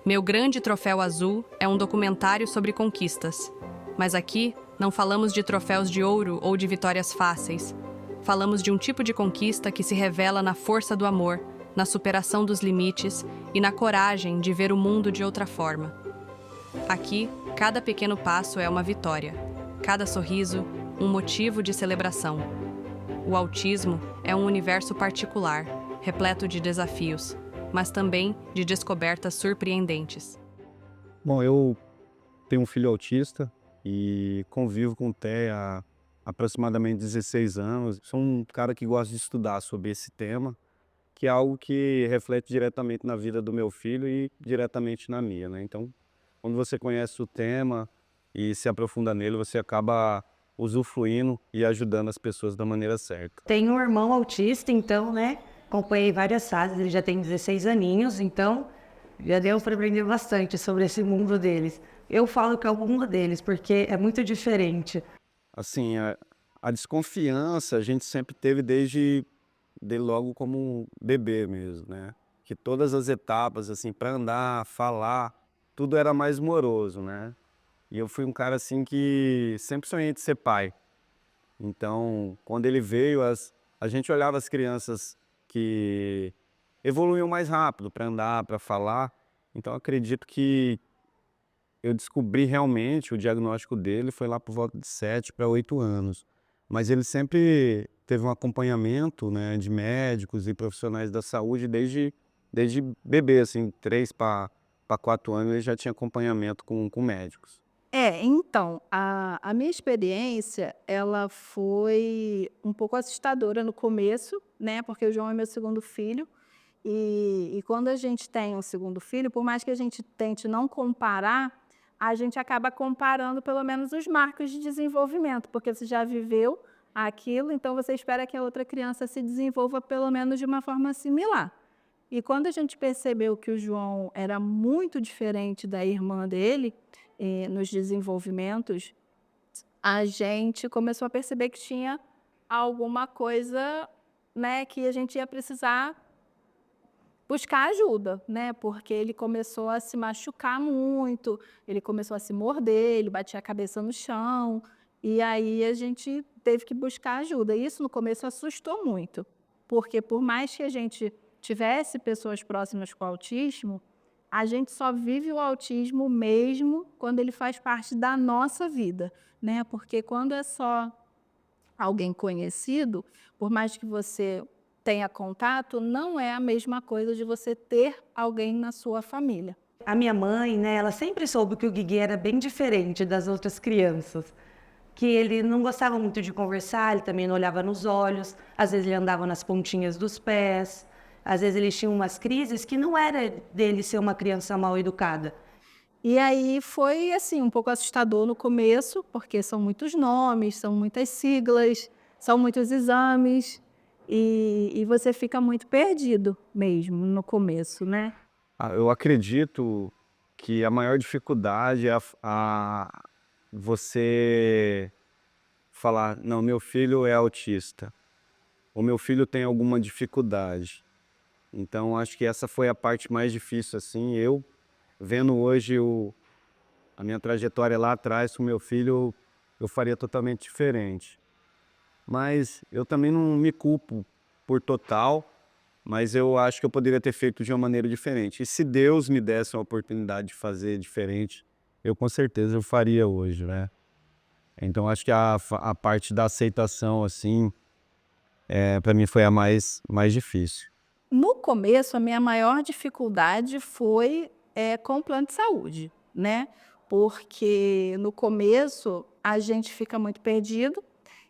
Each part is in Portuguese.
Meu Grande Troféu Azul é um documentário sobre conquistas. Mas aqui não falamos de troféus de ouro ou de vitórias fáceis. Falamos de um tipo de conquista que se revela na força do amor, na superação dos limites e na coragem de ver o mundo de outra forma. Aqui, cada pequeno passo é uma vitória, cada sorriso, um motivo de celebração. O autismo é um universo particular, repleto de desafios, mas também de descobertas surpreendentes. Bom, eu tenho um filho autista e convivo com o Té há aproximadamente 16 anos. Sou um cara que gosta de estudar sobre esse tema, que é algo que reflete diretamente na vida do meu filho e diretamente na minha, né? Então, quando você conhece o tema e se aprofunda nele, você acaba usufruindo e ajudando as pessoas da maneira certa. Tenho um irmão autista, então, né? Acompanhei várias fases, ele já tem 16 aninhos, então já deu para aprender bastante sobre esse mundo deles. Eu falo que é o mundo deles, porque é muito diferente. Assim, a desconfiança a gente sempre teve desde logo como um bebê mesmo, né? Que todas as etapas, assim, para andar, falar, tudo era mais moroso, né? E eu fui um cara assim que sempre sonhei de ser pai. Então, quando ele veio, a gente olhava as crianças que evoluíam mais rápido para andar, para falar. Então, acredito que eu descobri realmente o diagnóstico dele foi lá por volta de 7 para 8 anos. Mas ele sempre teve um acompanhamento, né, de médicos e profissionais da saúde desde bebê, assim, 3 para 4 anos ele já tinha acompanhamento com médicos. Então, a minha experiência, ela foi um pouco assustadora no começo, né, porque o João é meu segundo filho, e quando a gente tem um segundo filho, por mais que a gente tente não comparar, a gente acaba comparando pelo menos os marcos de desenvolvimento, porque você já viveu aquilo, então você espera que a outra criança se desenvolva pelo menos de uma forma similar. E quando a gente percebeu que o João era muito diferente da irmã dele, nos desenvolvimentos, a gente começou a perceber que tinha alguma coisa, né, que a gente ia precisar buscar ajuda, né, porque ele começou a se machucar muito, ele começou a se morder, ele batia a cabeça no chão, e aí a gente teve que buscar ajuda. E isso no começo assustou muito, porque por mais que a gente tivesse pessoas próximas com autismo, a gente só vive o autismo mesmo quando ele faz parte da nossa vida, né, porque quando é só alguém conhecido, por mais que você tenha contato, não é a mesma coisa de você ter alguém na sua família. A minha mãe, né, ela sempre soube que o Guigui era bem diferente das outras crianças. Que ele não gostava muito de conversar, ele também não olhava nos olhos, às vezes ele andava nas pontinhas dos pés, às vezes ele tinha umas crises que não era dele ser uma criança mal educada. E aí foi assim um pouco assustador no começo, porque são muitos nomes, são muitas siglas, são muitos exames, e você fica muito perdido mesmo no começo, né? Eu acredito que a maior dificuldade é você falar, não, meu filho é autista, ou meu filho tem alguma dificuldade. Então, acho que essa foi a parte mais difícil, assim, eu vendo hoje a minha trajetória lá atrás com meu filho, eu faria totalmente diferente. Mas eu também não me culpo por total, mas eu acho que eu poderia ter feito de uma maneira diferente. E se Deus me desse uma oportunidade de fazer diferente, eu com certeza eu faria hoje, né? Então acho que a parte da aceitação, assim, para mim foi a mais difícil. No começo, a minha maior dificuldade foi, com o plano de saúde, né, porque no começo a gente fica muito perdido,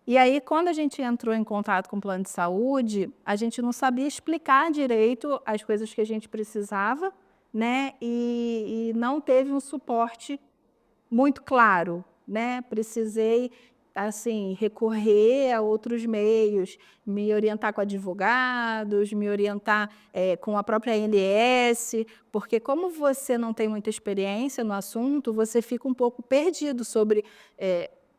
e aí quando a gente entrou em contato com o plano de saúde, a gente não sabia explicar direito as coisas que a gente precisava, né, e não teve um suporte muito claro, né, precisei, assim, recorrer a outros meios, me orientar com advogados, me orientar, com a própria ANS, porque como você não tem muita experiência no assunto, você fica um pouco perdido sobre,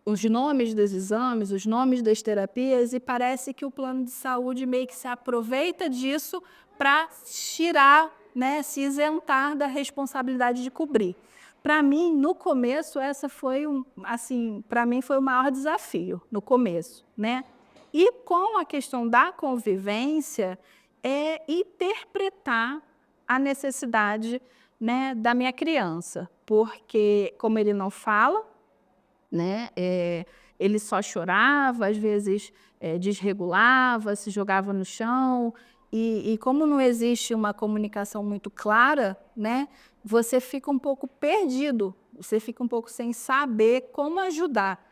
os nomes dos exames, os nomes das terapias, e parece que o plano de saúde meio que se aproveita disso para tirar né, se isentar da responsabilidade de cobrir. Para mim, no começo, essa foi assim, para mim foi o maior desafio no começo, né? E com a questão da convivência, é interpretar a necessidade, né, da minha criança, porque como ele não fala, né, ele só chorava, às vezes desregulava, se jogava no chão, e como não existe uma comunicação muito clara, né, você fica um pouco perdido, você fica um pouco sem saber como ajudar.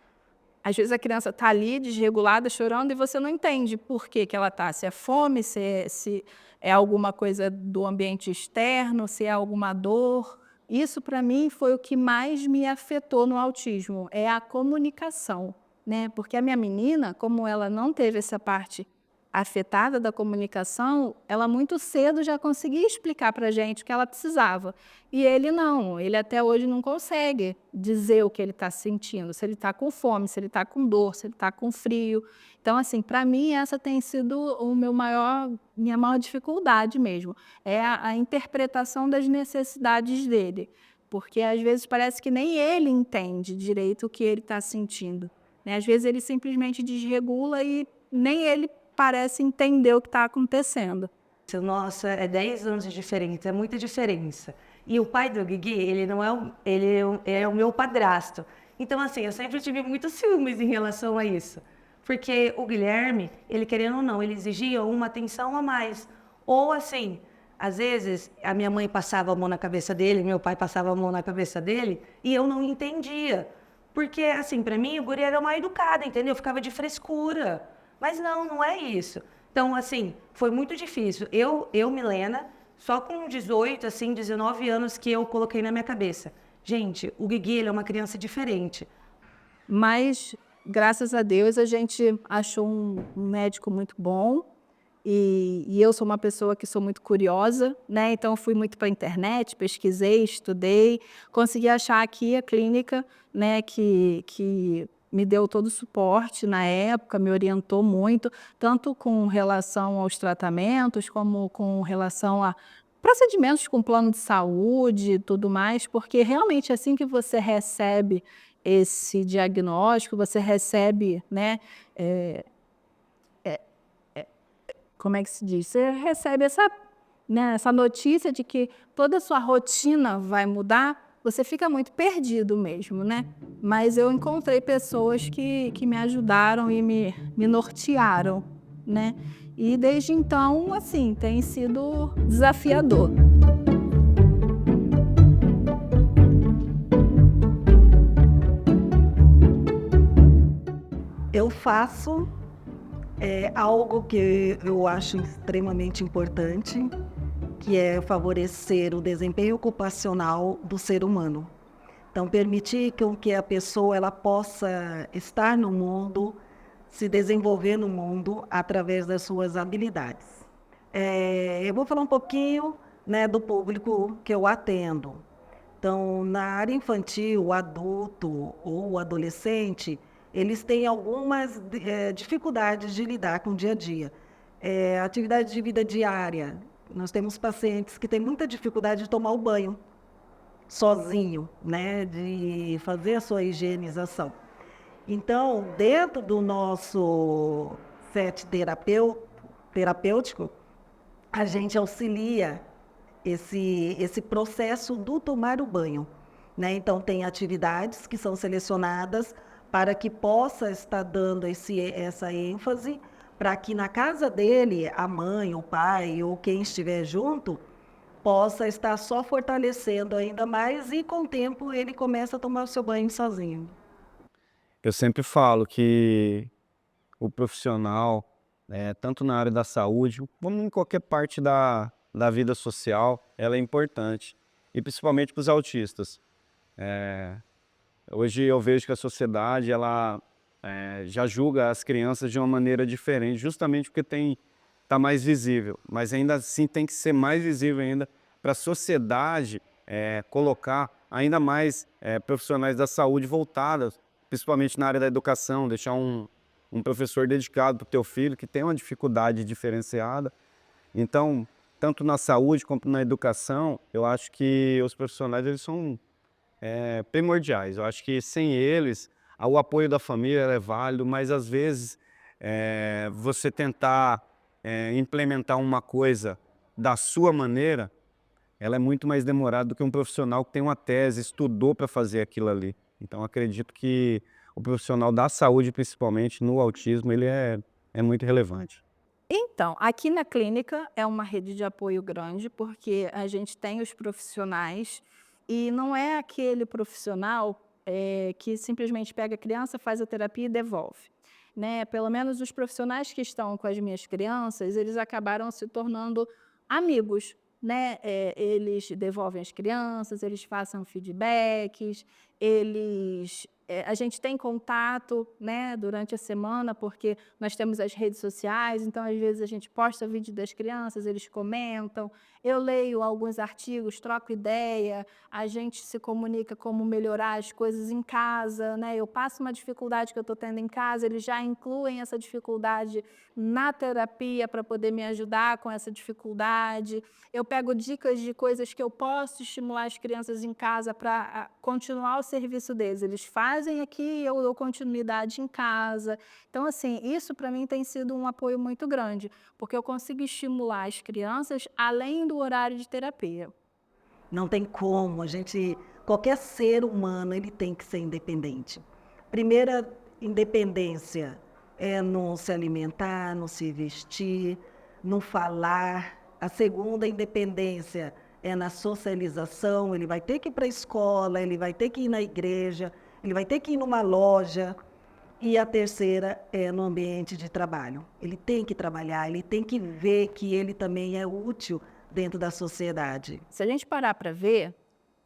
Às vezes a criança está ali, desregulada, chorando, e você não entende por que que ela está. Se é fome, se é alguma coisa do ambiente externo, se é alguma dor. Isso, para mim, foi o que mais me afetou no autismo, é a comunicação, né? Porque a minha menina, como ela não teve essa parte afetada da comunicação, ela muito cedo já conseguia explicar para a gente o que ela precisava. E ele não, ele até hoje não consegue dizer o que ele está sentindo, se ele está com fome, se ele está com dor, se ele está com frio. Então, assim, para mim, essa tem sido minha maior dificuldade mesmo, é a interpretação das necessidades dele, porque às vezes parece que nem ele entende direito o que ele está sentindo, né? Às vezes ele simplesmente desregula e nem ele parece entender o que está acontecendo. Nossa, é 10 anos de diferença, é muita diferença. E o pai do Guigui, ele não é é o meu padrasto. Então, assim, eu sempre tive muitos ciúmes em relação a isso. Porque o Guilherme, ele querendo ou não, ele exigia uma atenção a mais. Ou assim, às vezes a minha mãe passava a mão na cabeça dele, meu pai passava a mão na cabeça dele, e eu não entendia. Porque, assim, para mim, o guri era mal educado, entendeu? Eu ficava de frescura. Mas não é isso. Então, assim, foi muito difícil. Milena, só com 18, assim, 19 anos que eu coloquei na minha cabeça. Gente, o Guigui, ele é uma criança diferente. Mas, graças a Deus, a gente achou um médico muito bom. E eu sou uma pessoa que sou muito curiosa, né? Então, fui muito para a internet, pesquisei, estudei, consegui achar aqui a clínica, né, que me deu todo o suporte na época, me orientou muito, tanto com relação aos tratamentos, como com relação a procedimentos com plano de saúde e tudo mais, porque realmente assim que você recebe esse diagnóstico, você recebe, né, como é que se diz? Você recebe essa notícia de que toda a sua rotina vai mudar, você fica muito perdido mesmo, né? Mas eu encontrei pessoas que me ajudaram e me nortearam, né? E desde então, assim, tem sido desafiador. Eu faço algo que eu acho extremamente importante, que é favorecer o desempenho ocupacional do ser humano. Então, permitir que a pessoa ela possa estar no mundo, se desenvolver no mundo através das suas habilidades. Eu vou falar um pouquinho, né, do público que eu atendo. Então, na área infantil, o adulto ou o adolescente, eles têm algumas dificuldades de lidar com o dia a dia. Atividade de vida diária. Nós temos pacientes que têm muita dificuldade de tomar o banho sozinho, né, de fazer a sua higienização. Então, dentro do nosso set terapêutico, a gente auxilia esse processo do tomar o banho, né? Então, tem atividades que são selecionadas para que possa estar dando essa ênfase, para que na casa dele, a mãe, o pai ou quem estiver junto, possa estar só fortalecendo ainda mais e com o tempo ele começa a tomar o seu banho sozinho. Eu sempre falo que o profissional, tanto na área da saúde, como em qualquer parte da vida social, ela é importante. E principalmente para os autistas. Hoje eu vejo que a sociedade ela já julga as crianças de uma maneira diferente, justamente porque tá mais visível. Mas ainda assim tem que ser mais visível ainda para a sociedade colocar ainda mais profissionais da saúde voltadas, principalmente na área da educação, deixar um professor dedicado para o teu filho que tem uma dificuldade diferenciada. Então, tanto na saúde quanto na educação, eu acho que os profissionais eles são primordiais. Eu acho que sem eles, o apoio da família é válido, mas às vezes você tentar implementar uma coisa da sua maneira, ela é muito mais demorada do que um profissional que tem uma tese, estudou para fazer aquilo ali. Então, acredito que o profissional da saúde, principalmente no autismo, ele é muito relevante. Então, aqui na clínica é uma rede de apoio grande, porque a gente tem os profissionais e não é aquele profissional que simplesmente pega a criança, faz a terapia e devolve. Né? Pelo menos os profissionais que estão com as minhas crianças, eles acabaram se tornando amigos. Né? Eles devolvem as crianças, eles passam feedbacks, a gente tem contato, né, durante a semana, porque nós temos as redes sociais, então às vezes a gente posta vídeo das crianças, eles comentam, eu leio alguns artigos, troco ideia, a gente se comunica como melhorar as coisas em casa, né? Eu passo uma dificuldade que eu estou tendo em casa, eles já incluem essa dificuldade na terapia para poder me ajudar com essa dificuldade. Eu pego dicas de coisas que eu posso estimular as crianças em casa para continuar o serviço deles. Eles fazem aqui, eu dou continuidade em casa. Então, assim, isso para mim tem sido um apoio muito grande, porque eu consigo estimular as crianças além do horário de terapia. Não tem como, qualquer ser humano, ele tem que ser independente. Primeira independência é não se alimentar, não se vestir, não falar. A segunda independência é na socialização, ele vai ter que ir para a escola, ele vai ter que ir na igreja, ele vai ter que ir numa loja. E a terceira é no ambiente de trabalho. Ele tem que trabalhar, ele tem que ver que ele também é útil dentro da sociedade. Se a gente parar para ver,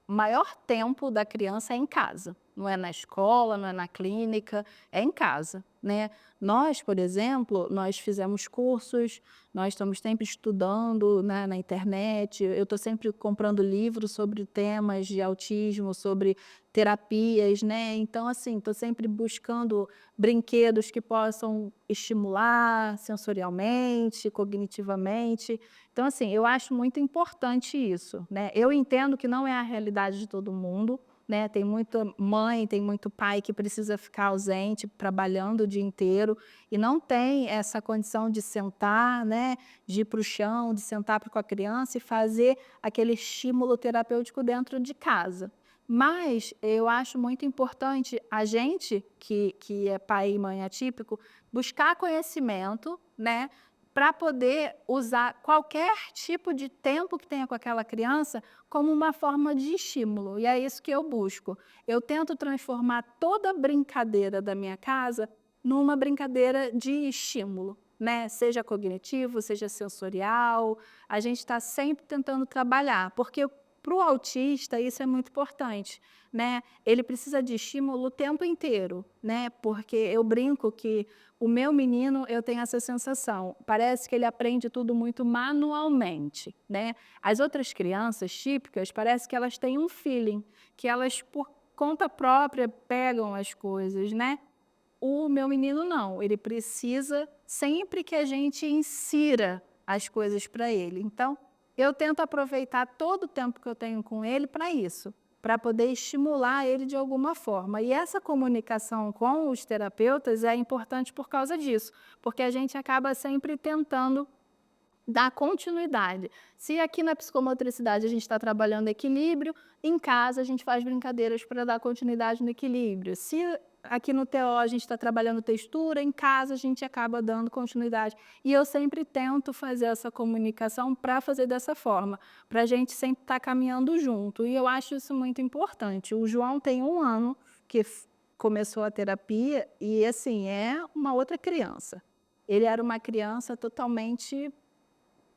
o maior tempo da criança é em casa. Não é na escola, não é na clínica, é em casa, né? Nós, por exemplo, nós fizemos cursos, nós estamos sempre estudando, né, na internet, eu estou sempre comprando livros sobre temas de autismo, sobre terapias, né? Então, assim, estou sempre buscando brinquedos que possam estimular sensorialmente, cognitivamente. Então, assim, eu acho muito importante isso, né? Eu entendo que não é a realidade de todo mundo, né? Tem muita mãe, tem muito pai que precisa ficar ausente, trabalhando o dia inteiro e não tem essa condição de sentar, né? De ir para o chão, de sentar com a criança e fazer aquele estímulo terapêutico dentro de casa. Mas eu acho muito importante a gente, que é pai e mãe atípico, buscar conhecimento, né? Para poder usar qualquer tipo de tempo que tenha com aquela criança como uma forma de estímulo. E é isso que eu busco. Eu tento transformar toda brincadeira da minha casa numa brincadeira de estímulo, né? Seja cognitivo, seja sensorial. A gente está sempre tentando trabalhar, porque para o autista isso é muito importante, né? Ele precisa de estímulo o tempo inteiro, né? Porque eu brinco que o meu menino, eu tenho essa sensação, parece que ele aprende tudo muito manualmente, né? As outras crianças típicas, parece que elas têm um feeling, que elas, por conta própria, pegam as coisas, né? O meu menino não, ele precisa sempre que a gente insira as coisas para ele. Então, eu tento aproveitar todo o tempo que eu tenho com ele para isso, para poder estimular ele de alguma forma. E essa comunicação com os terapeutas é importante por causa disso, porque a gente acaba sempre tentando dar continuidade. Se aqui na psicomotricidade a gente está trabalhando equilíbrio, em casa a gente faz brincadeiras para dar continuidade no equilíbrio. Se aqui no TO a gente está trabalhando textura, em casa a gente acaba dando continuidade. E eu sempre tento fazer essa comunicação para fazer dessa forma, para a gente sempre estar caminhando junto. E eu acho isso muito importante. O João tem 1 ano que começou a terapia e, assim, é uma outra criança. Ele era uma criança totalmente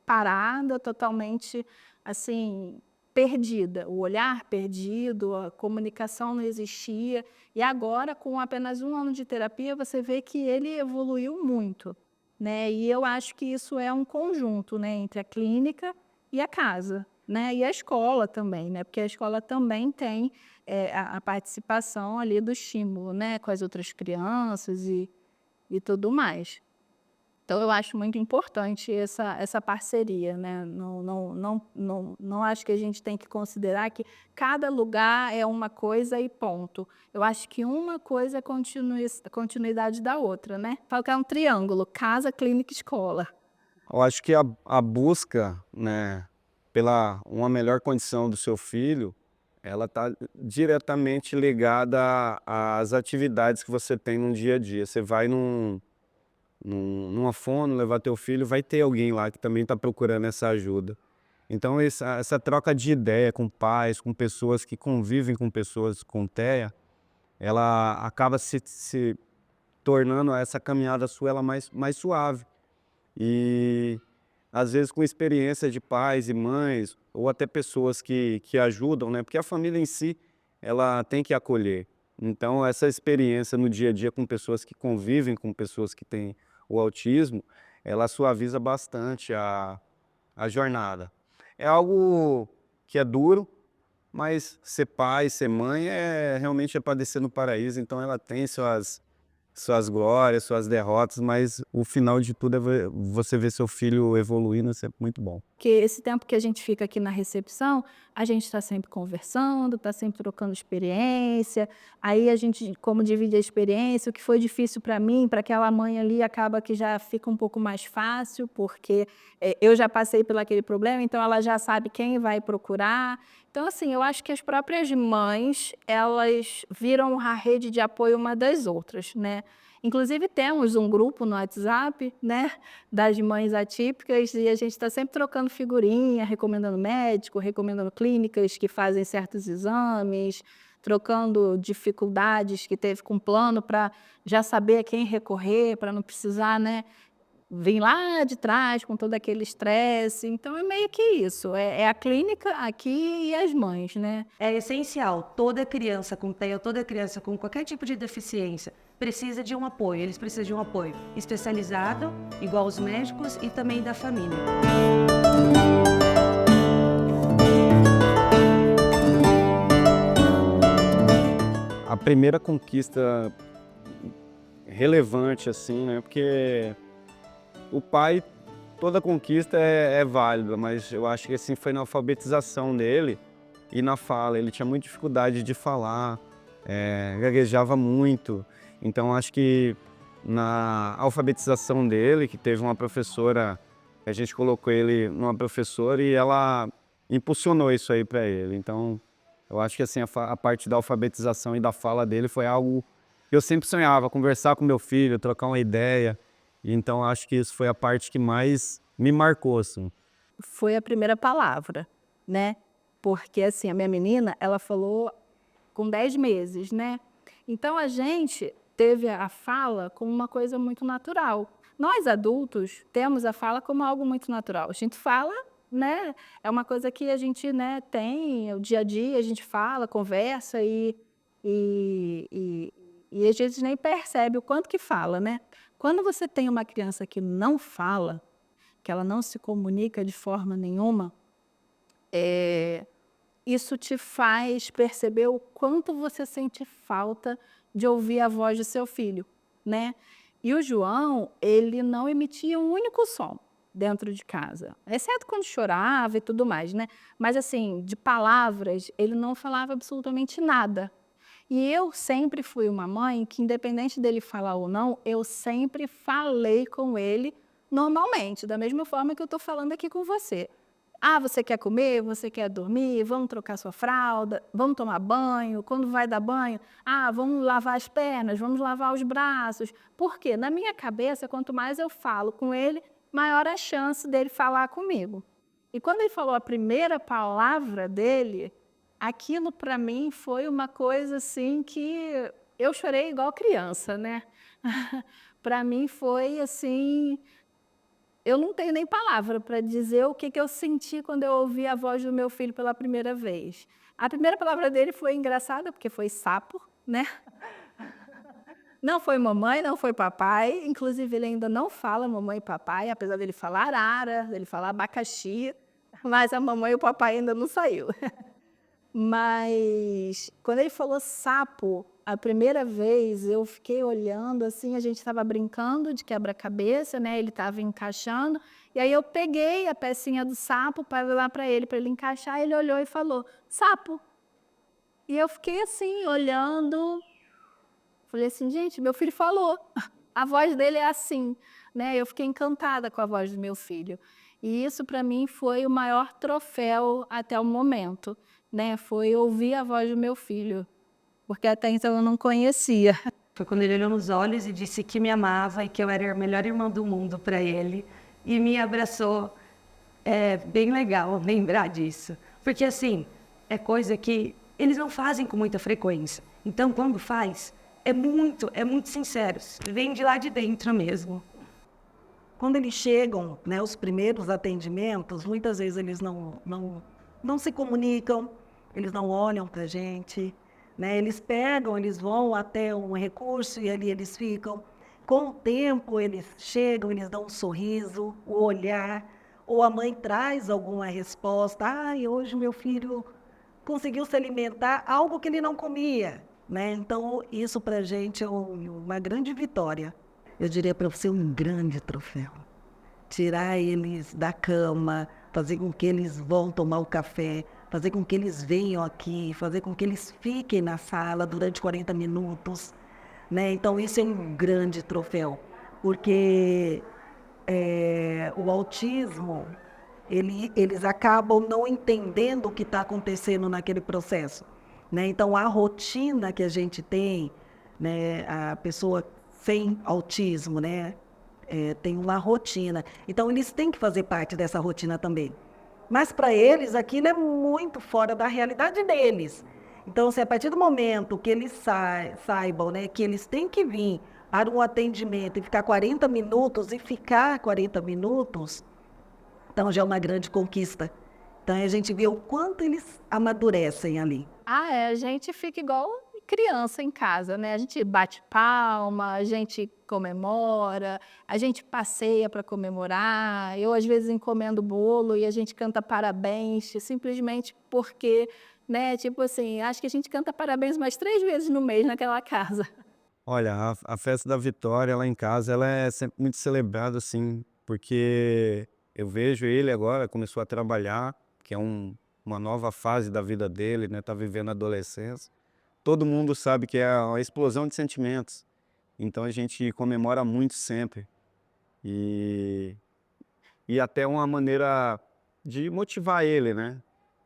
parada, totalmente, assim, perdida, o olhar perdido, a comunicação não existia. E agora, com apenas 1 ano de terapia, você vê que ele evoluiu muito, né? E eu acho que isso é um conjunto, né, entre a clínica e a casa, né? E a escola também, né? Porque a escola também tem a participação ali do estímulo, né? Com as outras crianças e tudo mais. Então, eu acho muito importante essa parceria, né? Não acho que a gente tem que considerar que cada lugar é uma coisa e ponto. Eu acho que uma coisa é continuidade da outra, né? Falo que é um triângulo: casa, clínica, escola. Eu acho que a busca, né, pela uma melhor condição do seu filho, ela está diretamente ligada às atividades que você tem no dia a dia. Você vai numa fono levar teu filho, vai ter alguém lá que também está procurando essa ajuda. Então essa troca de ideia com pais, com pessoas que convivem com pessoas com TEA, ela acaba se tornando essa caminhada sua ela mais suave. E às vezes com experiência de pais e mães, ou até pessoas que ajudam, né? Porque a família em si, ela tem que acolher. Então essa experiência no dia a dia com pessoas que convivem com pessoas que têm o autismo, ela suaviza bastante a jornada. É algo que é duro, mas ser pai, ser mãe, realmente é padecer no paraíso, então ela tem suas glórias, suas derrotas, mas o final de tudo é você ver seu filho evoluindo, é sempre muito bom. Porque esse tempo que a gente fica aqui na recepção, a gente está sempre conversando, está sempre trocando experiência. Aí a gente, como divide a experiência, o que foi difícil para mim, para aquela mãe ali, acaba que já fica um pouco mais fácil, porque eu já passei por aquele problema, então ela já sabe quem vai procurar. Então, assim, eu acho que as próprias mães, elas viram a rede de apoio uma das outras, né? Inclusive, temos um grupo no WhatsApp, né, das mães atípicas, e a gente está sempre trocando figurinha, recomendando médico, recomendando clínicas que fazem certos exames, trocando dificuldades que teve com o plano para já saber a quem recorrer, para não precisar, né, vir lá de trás com todo aquele estresse. Então, é meio que isso, é a clínica aqui e as mães, né? É essencial, toda criança com TEA, toda criança com qualquer tipo de deficiência precisa de um apoio, eles precisam de um apoio especializado, igual os médicos, e também da família. A primeira conquista relevante, assim, né, porque o pai, toda conquista é válida, mas eu acho que assim foi na alfabetização dele e na fala. Ele tinha muita dificuldade de falar, gaguejava muito. Então acho que na alfabetização dele, que teve uma professora, a gente colocou ele numa professora e ela impulsionou isso aí para ele. Então eu acho que assim a parte da alfabetização e da fala dele foi algo que eu sempre sonhava, conversar com meu filho, trocar uma ideia. Então acho que isso foi a parte que mais me marcou, assim. Foi a primeira palavra, né? Porque, assim, a minha menina, ela falou com 10 meses, né? Então, a gente teve a fala como uma coisa muito natural. Nós, adultos, temos a fala como algo muito natural. A gente fala, né? É uma coisa que a gente, né, tem, o dia a dia, a gente fala, conversa e a gente nem percebe o quanto que fala, né? Quando você tem uma criança que não fala, que ela não se comunica de forma nenhuma, isso te faz perceber o quanto você sente falta de ouvir a voz do seu filho, né? E o João, ele não emitia um único som dentro de casa, exceto quando chorava e tudo mais, né? Mas, assim, de palavras, ele não falava absolutamente nada. E eu sempre fui uma mãe que, independente dele falar ou não, eu sempre falei com ele normalmente, da mesma forma que eu estou falando aqui com você. Ah, você quer comer? Você quer dormir? Vamos trocar sua fralda? Vamos tomar banho? Quando vai dar banho? Ah, vamos lavar as pernas? Vamos lavar os braços? Por quê? Na minha cabeça, quanto mais eu falo com ele, maior a chance dele falar comigo. E quando ele falou a primeira palavra dele, aquilo para mim foi uma coisa assim que eu chorei igual criança, né? Para mim foi assim, eu não tenho nem palavra para dizer o que eu senti quando eu ouvi a voz do meu filho pela primeira vez. A primeira palavra dele foi engraçada, porque foi sapo, né? Não foi mamãe, não foi papai, inclusive ele ainda não fala mamãe e papai, apesar dele falar arara, dele falar abacaxi, mas a mamãe e o papai ainda não saiu. Mas quando ele falou sapo, a primeira vez eu fiquei olhando assim, a gente estava brincando de quebra-cabeça, né? Ele estava encaixando, e aí eu peguei a pecinha do sapo para dar para ele encaixar, ele olhou e falou, sapo. E eu fiquei assim, olhando, falei assim, gente, meu filho falou, a voz dele é assim, né? Eu fiquei encantada com a voz do meu filho. E isso para mim foi o maior troféu até o momento, né? Foi ouvir a voz do meu filho, porque até então eu não conhecia. Foi quando ele olhou nos olhos e disse que me amava e que eu era a melhor irmã do mundo para ele. E me abraçou. É bem legal lembrar disso. Porque, assim, é coisa que eles não fazem com muita frequência. Então, quando faz, é muito sincero. Vem de lá de dentro mesmo. Quando eles chegam, né, os primeiros atendimentos, muitas vezes eles não se comunicam, eles não olham para a gente, né? Eles pegam, eles vão até um recurso e ali eles ficam. Com o tempo, eles chegam, eles dão um sorriso, o olhar, ou a mãe traz alguma resposta. Ai, hoje meu filho conseguiu se alimentar, algo que ele não comia, né? Então, isso para a gente é uma grande vitória. Eu diria para você um grande troféu. Tirar eles da cama, fazer com que eles vão tomar o café, fazer com que eles venham aqui, fazer com que eles fiquem na sala durante 40 minutos, né? Então, isso é um grande troféu, porque o autismo, eles acabam não entendendo o que está acontecendo naquele processo, né? Então, a rotina que a gente tem, né? A pessoa sem autismo, né? Tem uma rotina. Então, eles têm que fazer parte dessa rotina também. Mas, para eles, aquilo é muito fora da realidade deles. Então, se a partir do momento que eles saibam, né, que eles têm que vir para um atendimento e ficar 40 minutos, então já é uma grande conquista. Então, a gente vê o quanto eles amadurecem ali. A gente fica igual criança em casa, né? A gente bate palma, a gente comemora, a gente passeia para comemorar. Eu, às vezes, encomendo bolo e a gente canta parabéns, simplesmente porque, né? Tipo assim, acho que a gente canta parabéns umas 3 vezes no mês naquela casa. Olha, a festa da vitória lá em casa, ela é sempre muito celebrada, assim, porque eu vejo ele agora, começou a trabalhar, que é uma nova fase da vida dele, né? Tá vivendo a adolescência. Todo mundo sabe que é uma explosão de sentimentos. Então a gente comemora muito sempre. E, e até uma maneira de motivar ele, né?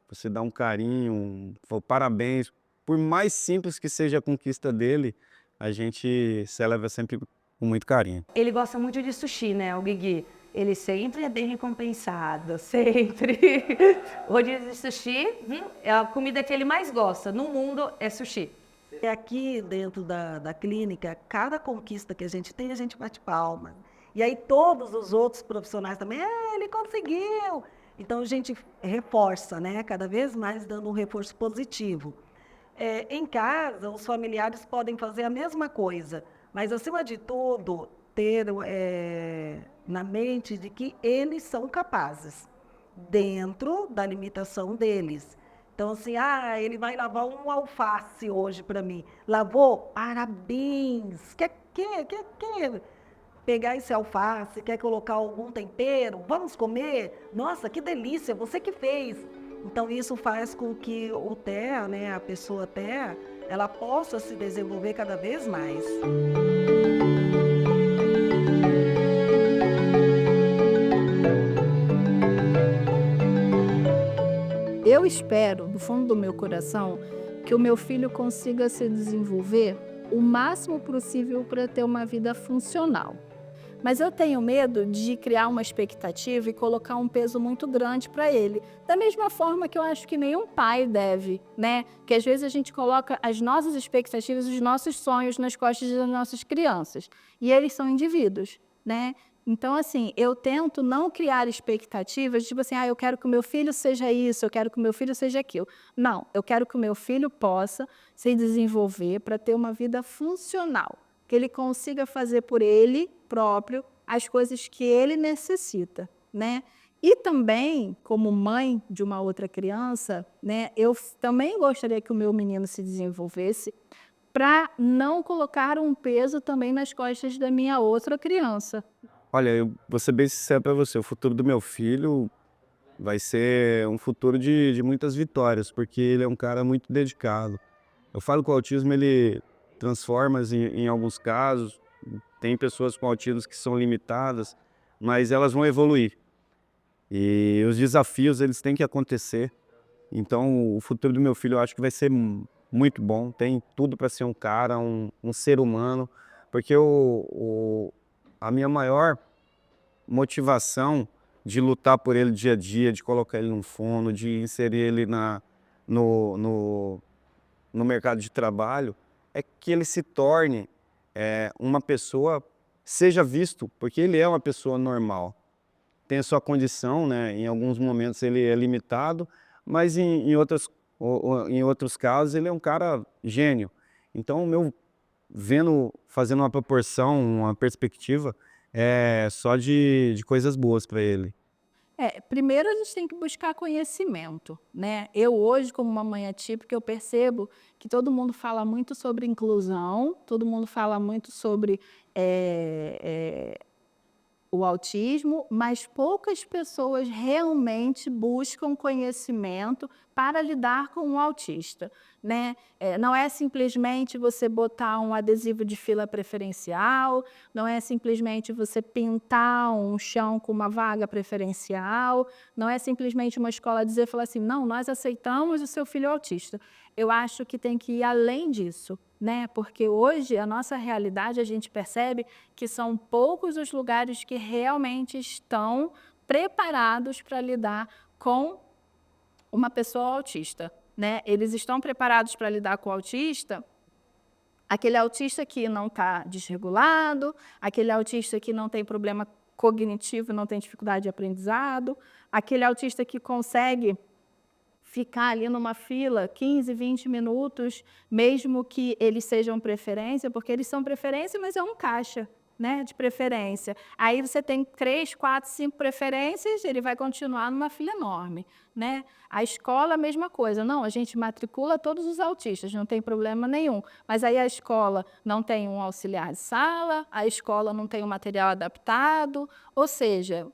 Você dá um carinho, parabéns. Por mais simples que seja a conquista dele, a gente celebra sempre com muito carinho. Ele gosta muito de sushi, né, o Guigui? Ele sempre é bem recompensado, sempre. O rodízio de sushi é a comida que ele mais gosta no mundo, é sushi. E aqui dentro da clínica, cada conquista que a gente tem, a gente bate palma. E aí todos os outros profissionais também, ele conseguiu. Então a gente reforça, né? Cada vez mais dando um reforço positivo. Em casa, os familiares podem fazer a mesma coisa, mas acima de tudo, ter na mente de que eles são capazes, dentro da limitação deles. Então, assim, ele vai lavar um alface hoje para mim. Lavou? Parabéns! Quer pegar esse alface? Quer colocar algum tempero? Vamos comer? Nossa, que delícia! Você que fez! Então, isso faz com que o TEA, né, a pessoa TEA, ela possa se desenvolver cada vez mais. Eu espero, do fundo do meu coração, que o meu filho consiga se desenvolver o máximo possível para ter uma vida funcional. Mas eu tenho medo de criar uma expectativa e colocar um peso muito grande para ele. Da mesma forma que eu acho que nenhum pai deve, né? Que às vezes a gente coloca as nossas expectativas, os nossos sonhos nas costas das nossas crianças. E eles são indivíduos, né? Então, assim, eu tento não criar expectativas, tipo assim, eu quero que o meu filho seja isso, eu quero que o meu filho seja aquilo. Não, eu quero que o meu filho possa se desenvolver para ter uma vida funcional, que ele consiga fazer por ele próprio as coisas que ele necessita, né? E também, como mãe de uma outra criança, né, eu também gostaria que o meu menino se desenvolvesse para não colocar um peso também nas costas da minha outra criança. Olha, eu vou ser bem sincero para você, o futuro do meu filho vai ser um futuro de muitas vitórias, porque ele é um cara muito dedicado. Eu falo que o autismo ele transforma em alguns casos, tem pessoas com autismo que são limitadas, mas elas vão evoluir. E os desafios eles têm que acontecer. Então o futuro do meu filho eu acho que vai ser muito bom, tem tudo para ser um cara, um ser humano, porque a minha maior motivação de lutar por ele dia a dia, de colocar ele num fono, de inserir ele no, no, no mercado de trabalho, é que ele se torne uma pessoa, seja visto, porque ele é uma pessoa normal. Tem a sua condição, né? Em alguns momentos ele é limitado, mas em outros casos ele é um cara gênio. Então, fazendo uma proporção, uma perspectiva, é só de coisas boas para ele. Primeiro a gente tem que buscar conhecimento, né? Eu hoje, como uma mãe atípica, eu percebo que todo mundo fala muito sobre inclusão, todo mundo fala muito sobre o autismo, mas poucas pessoas realmente buscam conhecimento para lidar com um autista, né? Não é simplesmente você botar um adesivo de fila preferencial, não é simplesmente você pintar um chão com uma vaga preferencial, não é simplesmente uma escola dizer, falar assim, não, nós aceitamos o seu filho autista. Eu acho que tem que ir além disso, né? Porque hoje a nossa realidade a gente percebe que são poucos os lugares que realmente estão preparados para lidar com uma pessoa autista, né? Eles estão preparados para lidar com o autista, aquele autista que não está desregulado, aquele autista que não tem problema cognitivo, não tem dificuldade de aprendizado, aquele autista que consegue ficar ali numa fila 15, 20 minutos, mesmo que eles sejam preferência, porque eles são preferência, mas é um caixa, né, de preferência. Aí você tem 3, 4, 5 preferências, ele vai continuar numa fila enorme, né? A escola, a mesma coisa. Não, a gente matricula todos os autistas, não tem problema nenhum. Mas aí a escola não tem um auxiliar de sala, a escola não tem um material adaptado, ou seja,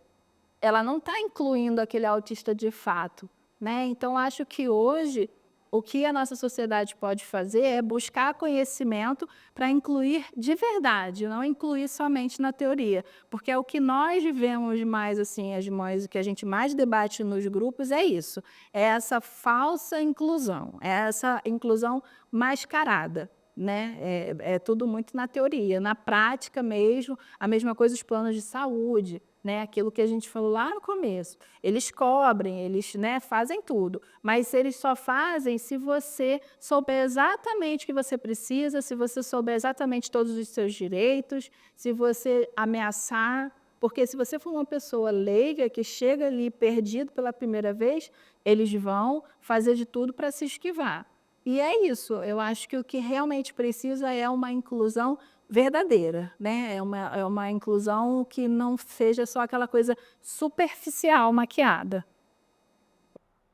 ela não está incluindo aquele autista de fato, né? Então, acho que hoje o que a nossa sociedade pode fazer é buscar conhecimento para incluir de verdade, não incluir somente na teoria, porque é o que nós vivemos mais, assim, as mães, o que a gente mais debate nos grupos é isso, é essa falsa inclusão, é essa inclusão mascarada. Né? É tudo muito na teoria, na prática mesmo, a mesma coisa os planos de saúde, né? Aquilo que a gente falou lá no começo. Eles cobrem, eles, né, fazem tudo, mas eles só fazem se você souber exatamente o que você precisa, se você souber exatamente todos os seus direitos, se você ameaçar, porque se você for uma pessoa leiga que chega ali perdido pela primeira vez, eles vão fazer de tudo para se esquivar. E é isso, eu acho que o que realmente precisa é uma inclusão verdadeira, né? É uma inclusão que não seja só aquela coisa superficial, maquiada.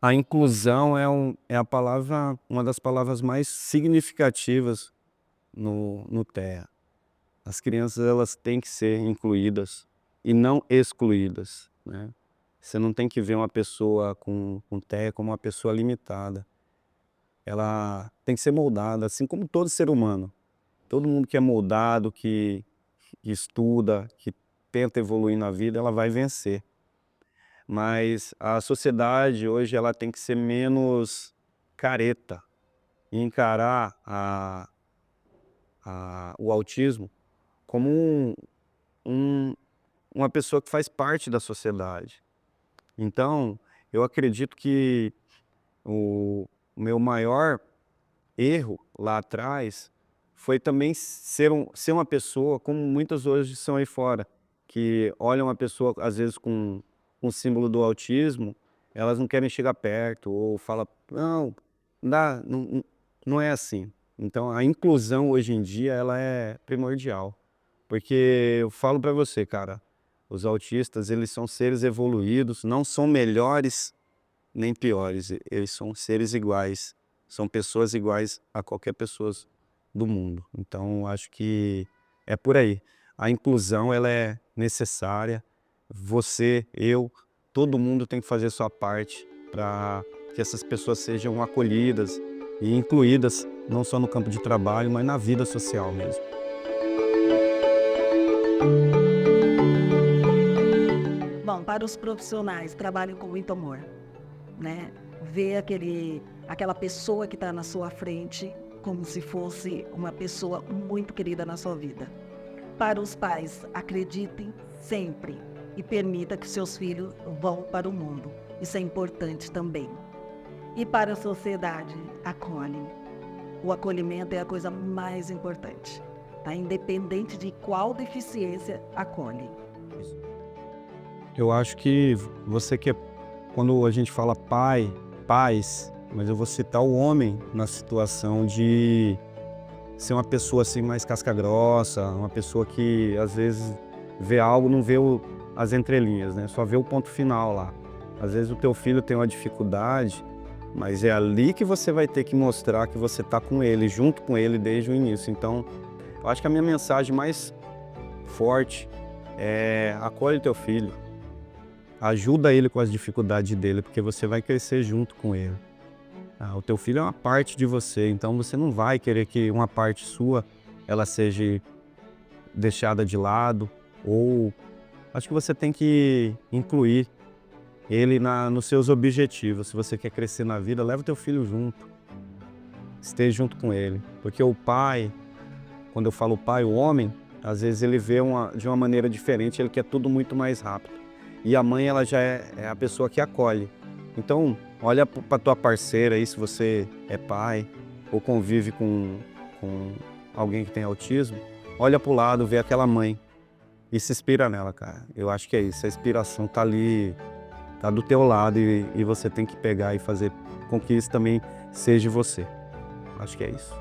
A inclusão é uma das palavras mais significativas no TEA. As crianças elas têm que ser incluídas e não excluídas, né? Você não tem que ver uma pessoa com TEA como uma pessoa limitada. Ela tem que ser moldada, assim como todo ser humano. Todo mundo que é moldado, que estuda, que tenta evoluir na vida, ela vai vencer. Mas a sociedade hoje ela tem que ser menos careta e encarar o autismo como um- uma pessoa que faz parte da sociedade. Então, eu acredito que o meu maior erro lá atrás foi também ser uma pessoa, como muitas hoje são aí fora, que olham uma pessoa, às vezes, com o símbolo do autismo, elas não querem chegar perto, ou fala, não, não dá, não é assim. Então, a inclusão hoje em dia, ela é primordial. Porque eu falo para você, cara, Os autistas, eles são seres evoluídos, não são melhores nem piores, eles são seres iguais, são pessoas iguais a qualquer pessoa do mundo. Então, acho que é por aí. A inclusão, ela é necessária. Você, eu, todo mundo tem que fazer sua parte para que essas pessoas sejam acolhidas e incluídas, não só no campo de trabalho, mas na vida social mesmo. Bom, para os profissionais, trabalhem com muito amor, né? Ver aquela pessoa que está na sua frente como se fosse uma pessoa muito querida na sua vida. Para os pais, acreditem sempre e permita que seus filhos vão para o mundo. Isso é importante também. E para a sociedade, acolhem. O acolhimento é a coisa mais importante, tá? Independente de qual deficiência, acolhem. Eu acho que você que quando a gente fala pais, mas eu vou citar o homem na situação de ser uma pessoa assim mais casca grossa, uma pessoa que às vezes vê algo, não vê as entrelinhas, né? Só vê o ponto final lá. Às vezes o teu filho tem uma dificuldade, mas é ali que você vai ter que mostrar que você está com ele, junto com ele desde o início. Então, eu acho que a minha mensagem mais forte é: acolhe teu filho. Ajuda ele com as dificuldades dele, porque você vai crescer junto com ele. O teu filho é uma parte de você, então você não vai querer que uma parte sua ela seja deixada de lado, ou acho que você tem que incluir ele nos seus objetivos. Se você quer crescer na vida, leva o teu filho junto, esteja junto com ele, porque o pai, quando eu falo pai, o homem, às vezes ele vê de uma maneira diferente, ele quer tudo muito mais rápido. E a mãe, ela já é a pessoa que acolhe. Então, olha para tua parceira aí, se você é pai ou convive com alguém que tem autismo, olha para o lado, vê aquela mãe e se inspira nela, cara. Eu acho que é isso, a inspiração tá ali, tá do teu lado e você tem que pegar e fazer com que isso também seja você. Acho que é isso.